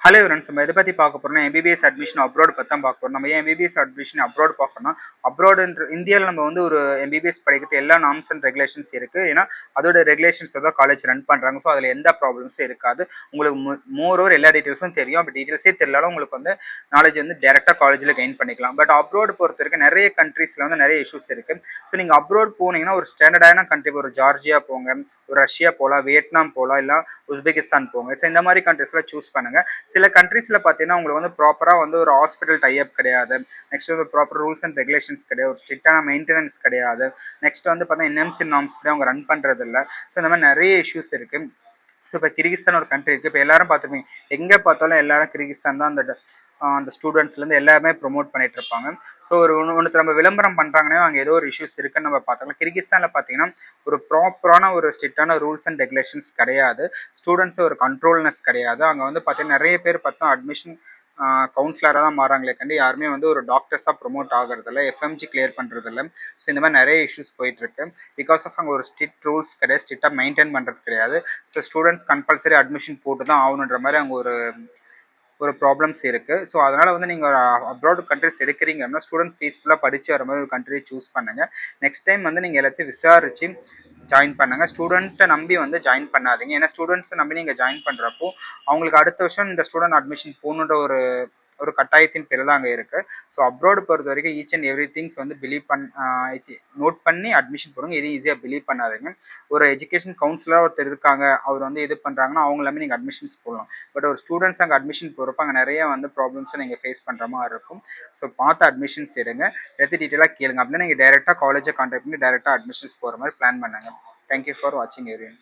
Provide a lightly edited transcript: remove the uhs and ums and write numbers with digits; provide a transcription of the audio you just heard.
Hello friends, நம்ம எதை பற்றி பார்க்க போறோம்னா எம்பிபிஎஸ் அட்மிஷன் அப்ராட் பற்றி தான் பார்க்க போறோம். நம்ம ஏன் எம்பிபிஎஸ் அட்மிஷன் அப்ராட் பார்க்கணும்னா, அப்ராடுன்ற இந்தியாவில் நம்ம வந்து ஒரு எம்பிபிஎஸ் படிக்கிறது எல்லா நார்ம்ஸ் அண்ட் ரெகுலேஷன்ஸ் இருக்கு. ஏன்னா அதோட ரெகுலேஷன்ஸ் தான் காலேஜ் ரன் பண்றாங்க. ஸோ அதில் எந்த ப்ராப்ளம்ஸும் இருக்காது. உங்களுக்கு மோரோவர் எல்லா டீட்டெயில்ஸும் தெரியும். அப்படி டீட்டெயில்ஸே தெரியலாலும் உங்களுக்கு வந்து நாலேஜ் வந்து டேரெக்டாக காலேஜில் கெயின் பண்ணிக்கலாம். பட் அப்ராட் பொறுத்த வரைக்கும் நிறைய கண்ட்ரீஸில் வந்து நிறைய இஷ்யூஸ் இருக்கு. ஸோ நீங்கள் அப்ராட் போனீங்கன்னா ஒரு ஸ்டாண்டர்டான கண்ட்ரி, ஒரு ஜார்ஜியா போங்க, ஒரு ரஷ்யா போகலாம், வியட்நாம் போகலாம், இல்லை உஸ்பெகிஸ்தான் போங்க. ஸோ இந்த மாதிரி கண்ட்ரீஸ்லாம் சூஸ் பண்ணுங்க. சில கண்ட்ரீஸில் பார்த்தீங்கன்னா உங்களுக்கு வந்து ப்ராப்பராக வந்து ஒரு ஹாஸ்பிட்டல் டைப் கிடையாது. நெக்ஸ்ட் வந்து ப்ராப்பர் ரூல்ஸ் அண்ட் ரெகுலேஷன்ஸ் கிடையாது. ஒரு ஸ்ட்ரிக்டான மெயின்டெனன்ஸ் கிடையாது. நெக்ஸ்ட் வந்து பார்த்தீங்கன்னா என்எம்சி நார்ம்ஸ் படி அவங்க ரன் பண்ணுறது இல்லை. ஸோ இந்த மாதிரி நிறைய இஷ்யூஸ் இருக்குது. ஸோ இப்போ கிர்கிஸ்தான் ஒரு கண்ட்ரி இருக்குது. இப்போ எல்லாரும் பார்த்துருப்பீங்க, எங்கே பார்த்தாலும் எல்லாரும் கிர்கிஸ்தான் தான் அந்த ஸ்டூடெண்ட்ஸ்லேருந்து எல்லாமே ப்ரொமோட் பண்ணிட்டு இருப்பாங்க. ஸோ ஒரு ஒன்று நம்ம விளம்பரம் பண்ணுறாங்கன்னா அங்கே ஏதோ ஒரு இஷ்யூஸ் இருக்குன்னு நம்ம பார்த்தாலும், கிர்கிஸ்தானில் பார்த்தீங்கன்னா ஒரு ப்ராப்பரான ஒரு ஸ்ட்ரிக்டான ரூல்ஸ் அண்ட் ரெகுலேஷன்ஸ் கிடையாது. ஸ்டூடெண்ட்ஸ் ஒரு கண்ட்ரோல்னஸ் கிடையாது. அங்கே வந்து பார்த்தீங்கன்னா நிறைய பேர் பார்த்தா அட்மிஷன் கவுன்சிலராக தான் மாறாங்களே கண்டு யாருமே வந்து ஒரு டாக்டர்ஸாக ப்ரொமோட் ஆகிறதில்ல, எஃப்எம்ஜி கிளியர் பண்ணுறதில்ல. ஸோ இந்த மாதிரி நிறைய இஷ்யூஸ் போயிட்டுருக்கு. பிகாஸ் ஆஃப் அங்கே ஒரு ஸ்ட்ரிக்ட் ரூல்ஸ் கிடையாது, ஸ்ட்ரிக்டாக மெயின்டைன் பண்ணுறது கிடையாது. ஸோ ஸ்டூடெண்ட்ஸ் கம்பல்சரி அட்மிஷன் போட்டு தான் ஆகணுன்ற மாதிரி அங்கே ஒரு ப்ராப்ளம்ஸ் இருக்குது. ஸோ அதனால் வந்து நீங்கள் அப்ராட் கண்ட்ரிஸ் எடுக்கிறீங்க அப்படின்னா ஸ்டூடெண்ட் பீஸ்ஃபுல்லாக படித்து வர மாதிரி ஒரு கண்ட்ரியை சூஸ் பண்ணுங்கள். நெக்ஸ்ட் டைம் வந்து நீங்கள் எல்லாத்தையும் விசாரித்து ஜாயின் பண்ணுங்கள். ஸ்டூடெண்ட்டை நம்பி வந்து ஜாயின் பண்ணாதீங்க. ஏன்னா ஸ்டூடெண்ட்ஸை நம்பி நீங்கள் ஜாயின் பண்ணுறப்போ அவங்களுக்கு அடுத்த வருஷம் இந்த ஸ்டூடெண்ட் அட்மிஷன் போகணுன்ற ஒரு கட்டாயத்தின் பேரில் தான் அங்கே இருக்குது. ஸோ அப்ராட் பொறுத்த வரைக்கும் ஈச் அண்ட் எவ்ரி திங்ஸ் வந்து நோட் பண்ணி அட்மிஷன் போடுங்க. எதுவும் ஈஸியாக பிலீவ் பண்ணாதீங்க. ஒரு எஜுகேஷன் கவுன்சிலர் ஒருத்தர் இருக்காங்க, அவர் வந்து இது பண்ணுறாங்கன்னா அவங்க எல்லாமே நீங்கள் அட்மிஷன்ஸ் போடலாம். பட் ஒரு ஸ்டூடெண்ட்ஸ் அங்கே அட்மிஷன் போகிறப்ப அங்கே நிறைய வந்து ப்ராப்ளம்ஸை நீங்கள் ஃபேஸ் பண்ணுற மாதிரி இருக்கும். ஸோ பார்த்து அட்மிஷன்ஸ் எடுங்க. எடுத்து டீட்டெயிலாக கேளுங்க. அப்படின்னா நீங்கள் டேரெக்டாக காலேஜை கான்டாக்ட் பண்ணி டேரெக்டாக அட்மிஷன்ஸ் போகிற மாதிரி பிளான் பண்ணுங்கள். தேங்க்யூ ஃபார் வாட்சிங் எவ்ரிவன்.